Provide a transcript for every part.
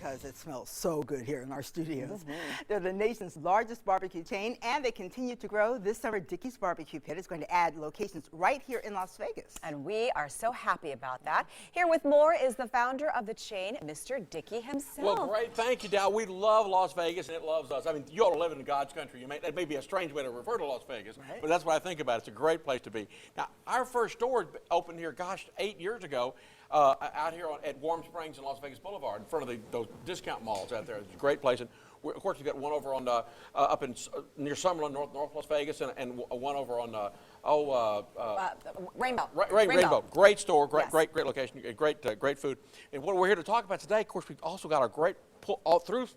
because it smells so good here in our studios. They're the nation's largest barbecue chain, and they continue to grow. This summer, Dickey's Barbecue Pit is going to add locations right here in Las Vegas. And we are so happy about that. Here with more is the founder of the chain, Mr. Dickey himself. Well, great. Thank you, Dow. We love Las Vegas, and it loves us. I mean, you all live in God's country. That may be a strange way to refer to Las Vegas, but that's what I think about. It's a great place to be. Now, our first store opened here, gosh, 8 years ago, out here at Warm Springs and Las Vegas Boulevard, in front of those discount malls out there. It's a great place. And of course, we've got one over on up in near Summerlin, North Las Vegas, and one over on Rainbow. Great store, great location, great food. And what we're here to talk about today, of course, we've also got our great all through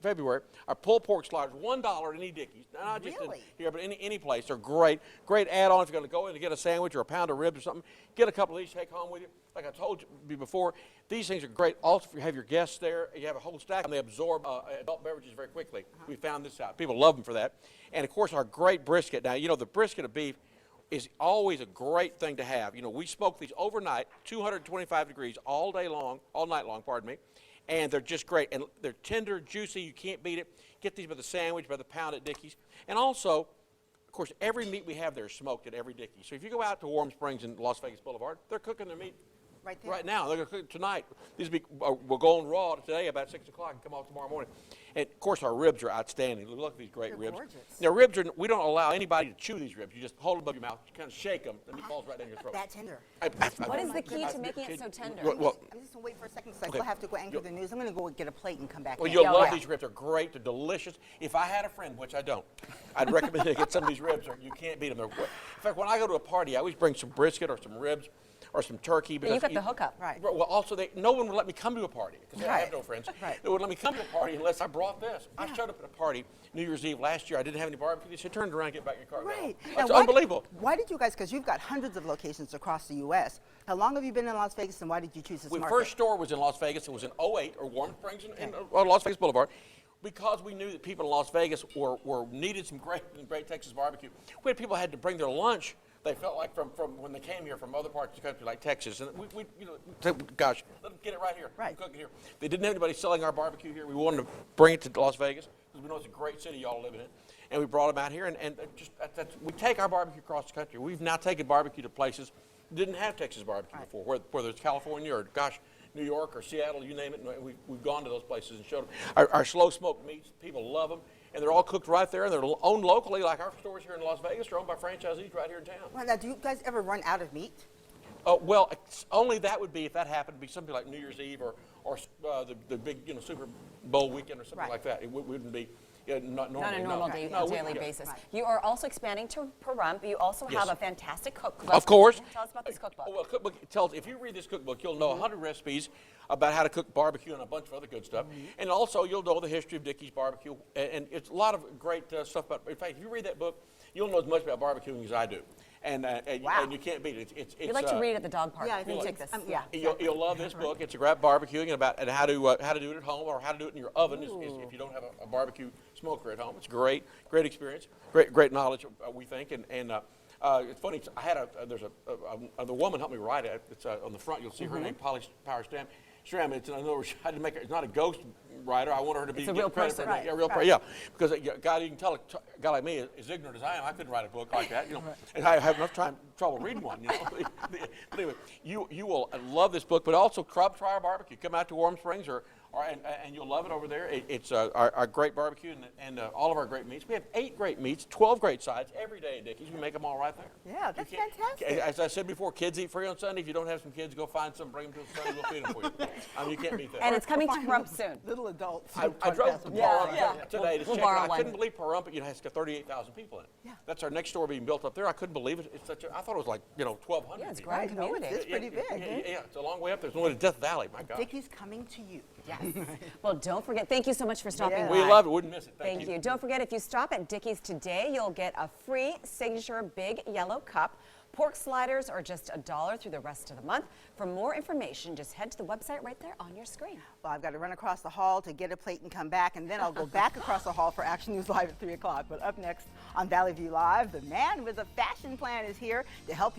February, our pulled pork sliders, $1 at any Dickey's. Not just here, but any place. They're great add-on if you're going to go in to get a sandwich or a pound of ribs or something. Get a couple of these, take home with you. Like I told you before, these things are great. Also, if you have your guests there, you have a whole stack, and they absorb adult beverages very quickly. We found this out. People love them for that. And of course, our great brisket. Now, you know, the brisket of beef is always a great thing to have. You know, we smoke these overnight, 225 degrees all night long, pardon me. And they're just great. And they're tender, juicy. You can't beat it. Get these by the sandwich, by the pound at Dickey's. And also, of course, every meat we have there is smoked at every Dickey's. So if you go out to Warm Springs and Las Vegas Boulevard, they're cooking their meat right now. They're going to cook it tonight. These will go on raw today about 6 o'clock and come off tomorrow morning. And of course, our ribs are outstanding. Look at these great ribs. Gorgeous. Now, ribs we don't allow anybody to chew these ribs. You just hold them above your mouth, you kind of shake them, and it falls right down your throat. That tender. What is the key to making it so tender? Well, just wait for a second, because I still have to go anchor the news. I'm going to go get a plate and come back. Well, you'll love these ribs. They're great. They're delicious. If I had a friend, which I don't, I'd recommend you get some of these ribs. Or you can't beat them. In fact, when I go to a party, I always bring some brisket or some ribs or some turkey. You got the hookup. Right. Well, also, no one would let me come to a party because I have no friends. They wouldn't let me come to a party unless I brought this. I showed up at a party New Year's Eve last year. I didn't have any barbecue. They said, turn around and get back in your car. Right. It's unbelievable. Why did you guys, because you've got hundreds of locations across the U.S., how long have you been in Las Vegas, and why did you choose this market? The first store was in Las Vegas. It was in 08, or Warm Springs and Las Vegas Boulevard. Because we knew that people in Las Vegas needed some great Texas barbecue. We had people had to bring their lunch. They felt like from when they came here from other parts of the country, like Texas, and we gosh, let them get it right here. Cook it here. They didn't have anybody selling our barbecue here. We wanted to bring it to Las Vegas because we know it's a great city y'all live in it, and we brought them out here. And we take our barbecue across the country. We've now taken barbecue to places that didn't have Texas barbecue before, whether it's California or New York or Seattle, you name it. We've gone to those places and showed them our slow smoked meats. People love them. And they're all cooked right there, and they're owned locally, like our stores here in Las Vegas are owned by franchisees right here in town. Well, now, do you guys ever run out of meat? Well, only that would be if that happened to be something like New Year's Eve or the big Super Bowl weekend or something like that. It wouldn't be not on a normal daily basis. You are also expanding to Pahrump. You also have a fantastic cookbook. Of course. Tell us about this cookbook. Well, cookbook tells, if you read this cookbook, you'll know 100 recipes about how to cook barbecue and a bunch of other good stuff. And also, you'll know the history of Dickey's barbecue. And it's a lot of great stuff about, in fact, if you read that book, you'll know as much about barbecuing as I do. And you can't beat it. You'd like to read at the dog park. Yeah, I think take this. You'll love this book. It's about barbecuing and how to do it at home or how to do it in your oven if you don't have a barbecue smoker at home. It's great experience, great knowledge, we think. And it's funny. I had the woman helped me write it. It's on the front. You'll see her name, Polly Power Stam. It's it's not a ghost writer. I want her to be it's a real person. A real person. Yeah, because God, you can tell a guy like me, as ignorant as I am, I couldn't write a book like that. And I have enough trouble reading one. But anyway, you will love this book. But also, try our barbecue. Come out to Warm Springs and you'll love it over there. It's our great barbecue and all of our great meats. We have 8 great meats, 12 great sides every day at Dickey's. We make them all right there. Yeah, that's fantastic. As I said before, kids eat free on Sunday. If you don't have some kids, go find some, bring them to Sunday. We'll feed them for you. You can't beat that. And it's coming to Pahrump soon. Little adults. I drove to Pahrump today to check it out. I couldn't believe Pahrump. It's got 38,000 people in it. Yeah. That's our next store being built up there. I couldn't believe it. I thought it was like 1,200. Yeah, it's a great community. It's pretty big. Yeah, it's a long way up there. It's only to Death Valley. My God. Dickey's coming to you. Yes. Well, don't forget, thank you so much for stopping by. We love it. Wouldn't miss it. Thank you. Don't forget, if you stop at Dickey's today, you'll get a free signature big yellow cup. Pork sliders are just $1 through the rest of the month. For more information, just head to the website right there on your screen. Well, I've got to run across the hall to get a plate and come back, and then I'll go back across the hall for Action News Live at 3 o'clock. But up next on Valley View Live, the man with a fashion plan is here to help you.